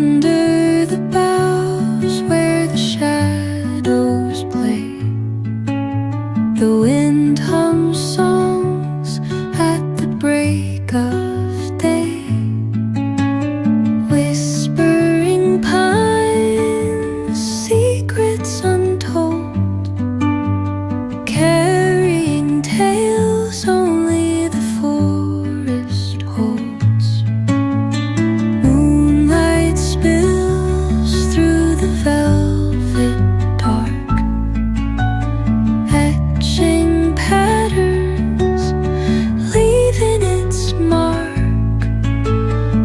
Under the boughs where the shadows play, the wind hums songs at the break of day. Whispering pines, secrets untold, carrying tales only the forest holds. Moonlight spills through the velvet dark, etching patterns, leaving its mark.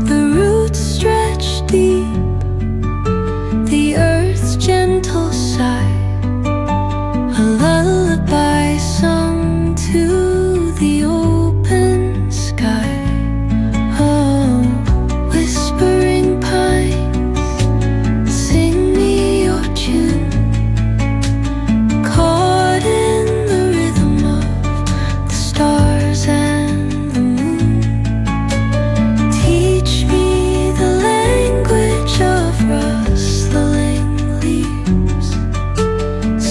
The roots stretch deep, the earth's gentle sigh, a lullaby sung to the open sky. Oh, whispering pines, sing me your tune, caught in the rhythm of the stars and the moon. Teach me the language of rustling leaves,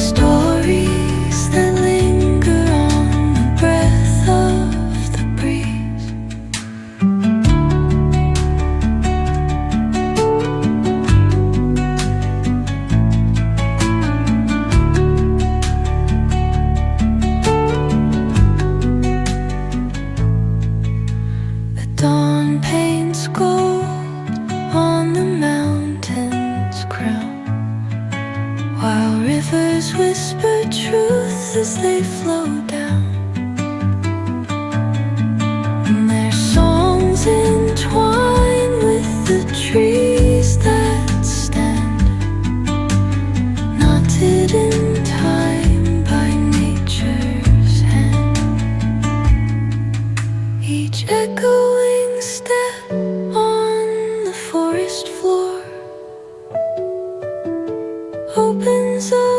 stories that linger on the breath of the breeze. The dawn paints gold on the mountain's crown, while rivers whisper truth as they flow down. And their songs entwine with the trees that stand, knotted in time by nature's hand. Each echoing step on the forest floor opens up